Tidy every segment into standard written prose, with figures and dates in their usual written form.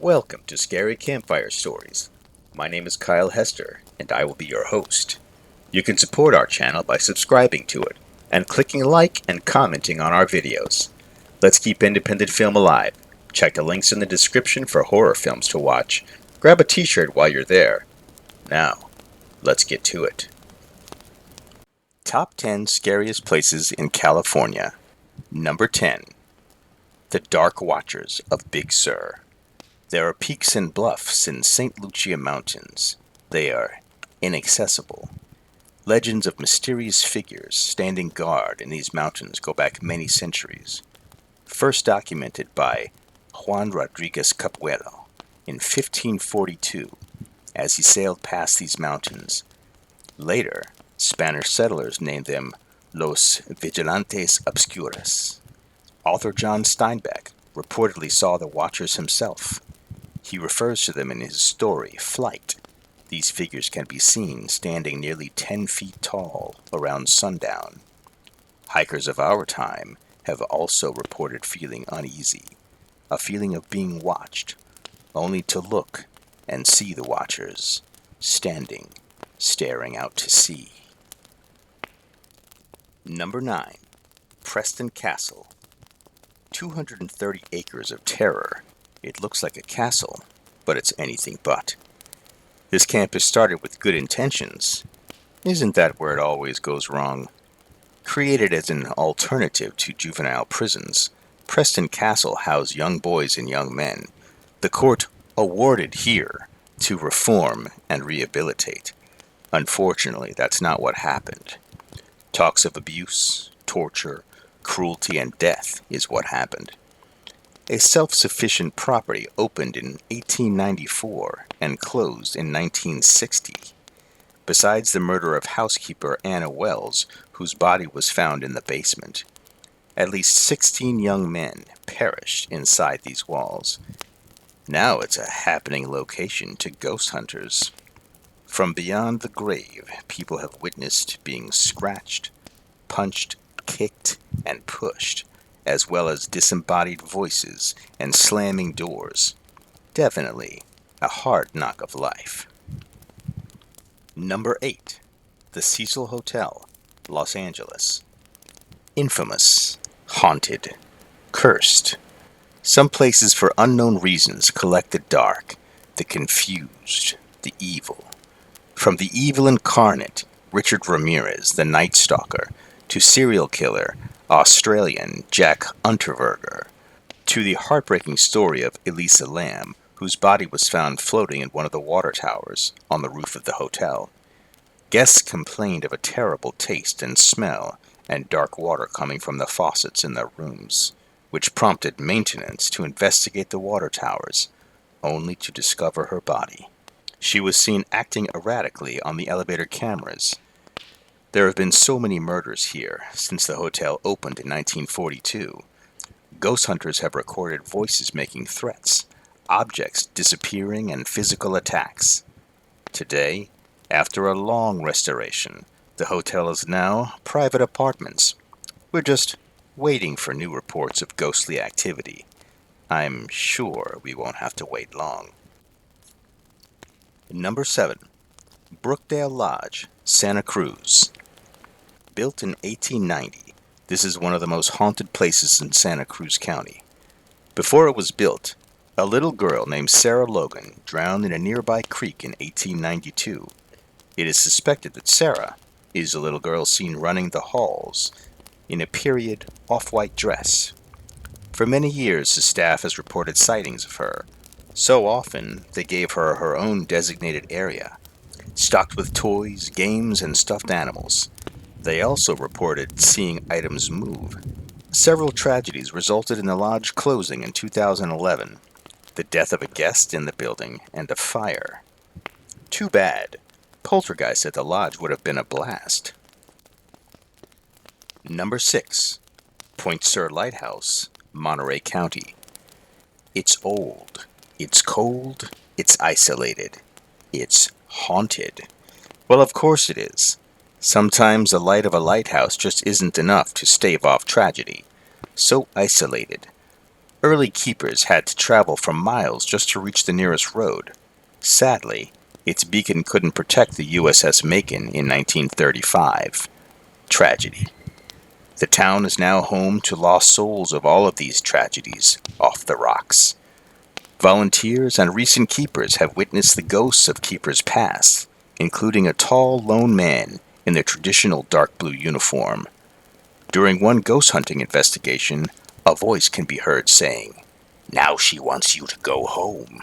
Welcome to Scary Campfire Stories. My name is Kyle Hester, and I will be your host. You can support our channel by subscribing to it, and clicking like and commenting on our videos. Let's keep independent film alive. Check the links in the description for horror films to watch. Grab a t-shirt while you're there. Now, let's get to it. Top 10 Scariest Places in California. Number 10. The Dark Watchers of Big Sur. There are peaks and bluffs in St. Lucia Mountains. They are inaccessible. Legends of mysterious figures standing guard in these mountains go back many centuries. First documented by Juan Rodriguez Capuero in 1542 as he sailed past these mountains. Later, Spanish settlers named them Los Vigilantes Obscuros. Author John Steinbeck reportedly saw the Watchers himself. He refers to them in his story, Flight. These figures can be seen standing nearly 10 feet tall around sundown. Hikers of our time have also reported feeling uneasy, a feeling of being watched, only to look and see the Watchers standing, staring out to sea. Number 9. Preston Castle. 230 acres of terror. It looks like a castle, but it's anything but. This campus started with good intentions. Isn't that where it always goes wrong? Created as an alternative to juvenile prisons, Preston Castle housed young boys and young men. The court awarded here to reform and rehabilitate. Unfortunately, that's not what happened. Talks of abuse, torture, cruelty, and death is what happened. A self-sufficient property opened in 1894 and closed in 1960. Besides the murder of housekeeper Anna Wells, whose body was found in the basement, at least 16 young men perished inside these walls. Now it's a happening location to ghost hunters. From beyond the grave, people have witnessed being scratched, punched, kicked, and pushed, as well as disembodied voices and slamming doors. Definitely a hard knock of life. Number 8. The Cecil Hotel, Los Angeles. Infamous, haunted, cursed. Some places for unknown reasons collect the dark, the confused, the evil. From the evil incarnate, Richard Ramirez, the Night Stalker, to serial killer Australian Jack Unterweger, to the heartbreaking story of Elisa Lam, whose body was found floating in one of the water towers on the roof of the hotel. Guests complained of a terrible taste and smell and dark water coming from the faucets in their rooms, which prompted maintenance to investigate the water towers, only to discover her body. She was seen acting erratically on the elevator cameras. There have been so many murders here since the hotel opened in 1942. Ghost hunters have recorded voices making threats, objects disappearing, and physical attacks. Today, after a long restoration, the hotel is now private apartments. We're just waiting for new reports of ghostly activity. I'm sure we won't have to wait long. Number 7. Brookdale Lodge, Santa Cruz. Built in 1890, this is one of the most haunted places in Santa Cruz County. Before it was built, a little girl named Sarah Logan drowned in a nearby creek in 1892. It is suspected that Sarah is the little girl seen running the halls in a period off-white dress. For many years, the staff has reported sightings of her. So often, they gave her her own designated area, stocked with toys, games, and stuffed animals. They also reported seeing items move. Several tragedies resulted in the lodge closing in 2011. The death of a guest in the building and a fire. Too bad. Poltergeist at the lodge would have been a blast. Number 6. Point Sur Lighthouse, Monterey County. It's old. It's cold. It's isolated. It's haunted. Well, of course it is. Sometimes the light of a lighthouse just isn't enough to stave off tragedy. So isolated. Early keepers had to travel for miles just to reach the nearest road. Sadly, its beacon couldn't protect the USS Macon in 1935. Tragedy. The town is now home to lost souls of all of these tragedies off the rocks. Volunteers and recent keepers have witnessed the ghosts of keepers past, including a tall, lone man in their traditional dark blue uniform. During one ghost hunting investigation, a voice can be heard saying, "Now she wants you to go home."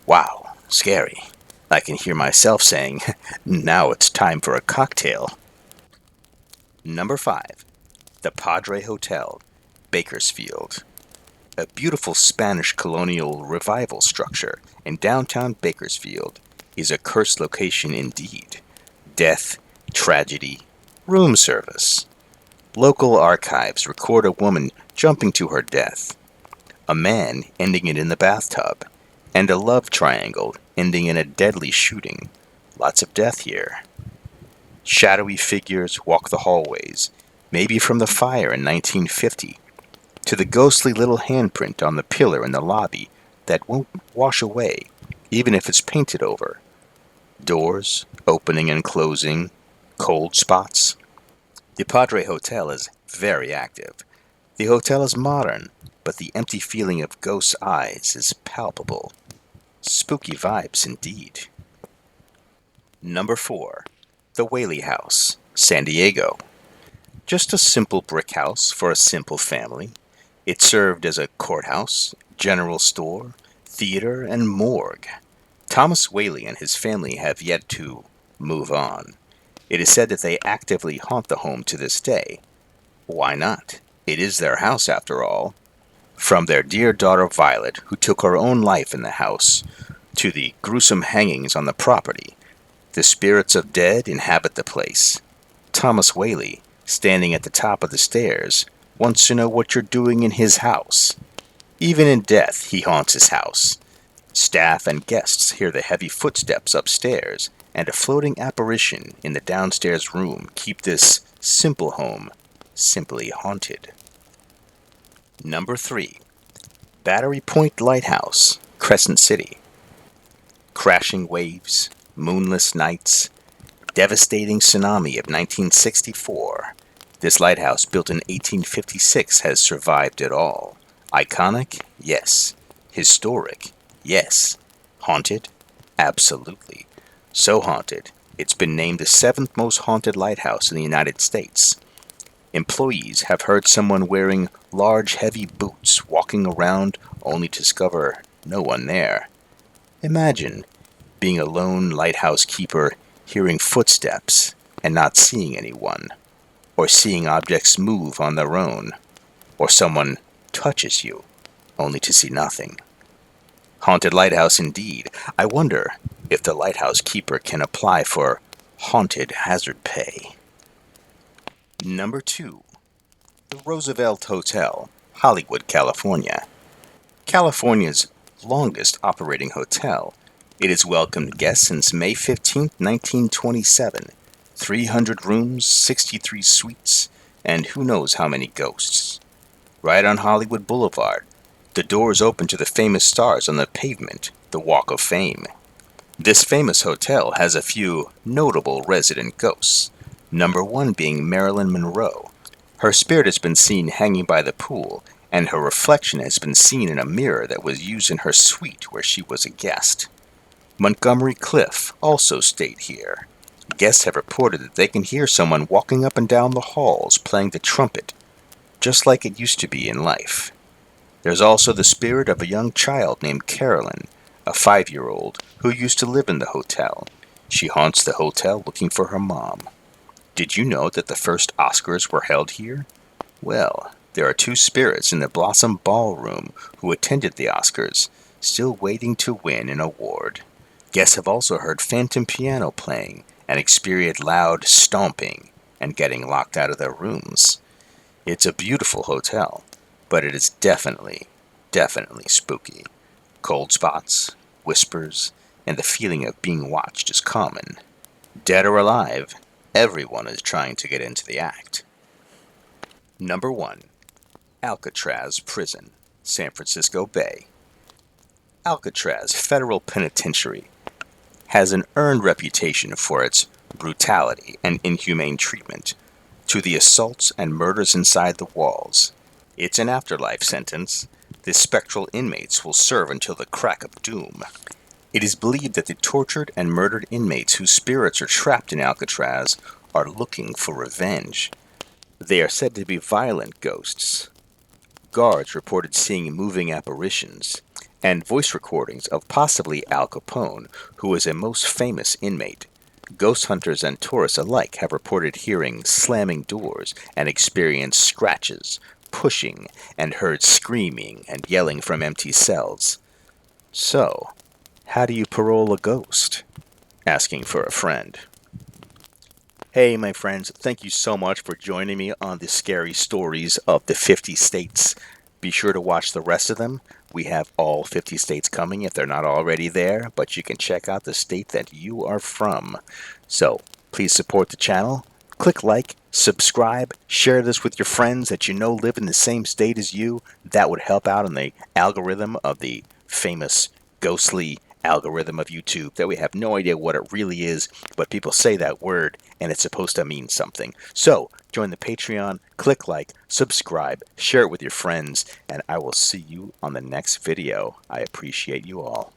Wow, scary. I can hear myself saying, "Now it's time for a cocktail." Number 5. The Padre Hotel, Bakersfield. A beautiful Spanish colonial revival structure in downtown Bakersfield is a cursed location indeed. Death, tragedy, room service. Local archives record a woman jumping to her death, a man ending it in the bathtub, and a love triangle ending in a deadly shooting. Lots of death here. Shadowy figures walk the hallways, maybe from the fire in 1950, to the ghostly little handprint on the pillar in the lobby that won't wash away, even if it's painted over. Doors opening and closing, cold spots. The Padre Hotel is very active. The hotel is modern, but the empty feeling of ghosts' eyes is palpable. Spooky vibes indeed. Number 4. The Whaley House, San Diego. Just a simple brick house for a simple family. It served as a courthouse, general store, theater, and morgue. Thomas Whaley and his family have yet to move on. It is said that they actively haunt the home to this day. Why not? It is their house after all. From their dear daughter Violet, who took her own life in the house, to the gruesome hangings on the property, the spirits of dead inhabit the place. Thomas Whaley, standing at the top of the stairs, wants to know what you're doing in his house. Even in death, he haunts his house. Staff and guests hear the heavy footsteps upstairs, and a floating apparition in the downstairs room keep this simple home simply haunted. Number 3. Battery Point Lighthouse, Crescent City. Crashing waves, moonless nights, devastating tsunami of 1964. This lighthouse, built in 1856, has survived it all. Iconic? Yes. Historic? Yes. Haunted? Absolutely. So haunted, it's been named the 7th most haunted lighthouse in the United States. Employees have heard someone wearing large, heavy boots walking around only to discover no one there. Imagine being a lone lighthouse keeper, hearing footsteps and not seeing anyone, or seeing objects move on their own, or someone touches you only to see nothing. Haunted lighthouse indeed. I wonder if the lighthouse keeper can apply for haunted hazard pay. Number 2. The Roosevelt Hotel, Hollywood, California. California's longest operating hotel. It has welcomed guests since May 15, 1927. 300 rooms, 63 suites, and who knows how many ghosts. Right on Hollywood Boulevard, the doors open to the famous stars on the pavement, the Walk of Fame. This famous hotel has a few notable resident ghosts. Number 1 being Marilyn Monroe. Her spirit has been seen hanging by the pool, and her reflection has been seen in a mirror that was used in her suite where she was a guest. Montgomery Clift also stayed here. Guests have reported that they can hear someone walking up and down the halls playing the trumpet, just like it used to be in life. There's also the spirit of a young child named Carolyn, a 5-year-old who used to live in the hotel. She haunts the hotel looking for her mom. Did you know that the first Oscars were held here? Well, there are 2 spirits in the Blossom Ballroom who attended the Oscars, still waiting to win an award. Guests have also heard phantom piano playing and experienced loud stomping and getting locked out of their rooms. It's a beautiful hotel, but it is definitely spooky. Cold spots, whispers, and the feeling of being watched is common. Dead or alive, everyone is trying to get into the act. Number 1. Alcatraz Prison, San Francisco Bay. Alcatraz Federal Penitentiary has an earned reputation for its brutality and inhumane treatment to the assaults and murders inside the walls. It's an afterlife sentence the spectral inmates will serve until the crack of doom. It is believed that the tortured and murdered inmates whose spirits are trapped in Alcatraz are looking for revenge. They are said to be violent ghosts. Guards reported seeing moving apparitions and voice recordings of possibly Al Capone, who was a most famous inmate. Ghost hunters and tourists alike have reported hearing slamming doors and experienced scratches, pushing, and heard screaming and yelling from empty cells. So, how do you parole a ghost? Asking for a friend. Hey, my friends, thank you so much for joining me on the scary stories of the 50 states. Be sure to watch the rest of them. We have all 50 states coming if they're not already there, but you can check out the state that you are from. So, please support the channel. Click like, subscribe, share this with your friends that you know live in the same state as you. That would help out in the algorithm of the famous ghostly algorithm of YouTube that we have no idea what it really is, but people say that word and it's supposed to mean something. So join the Patreon, click like, subscribe, share it with your friends, and I will see you on the next video. I appreciate you all.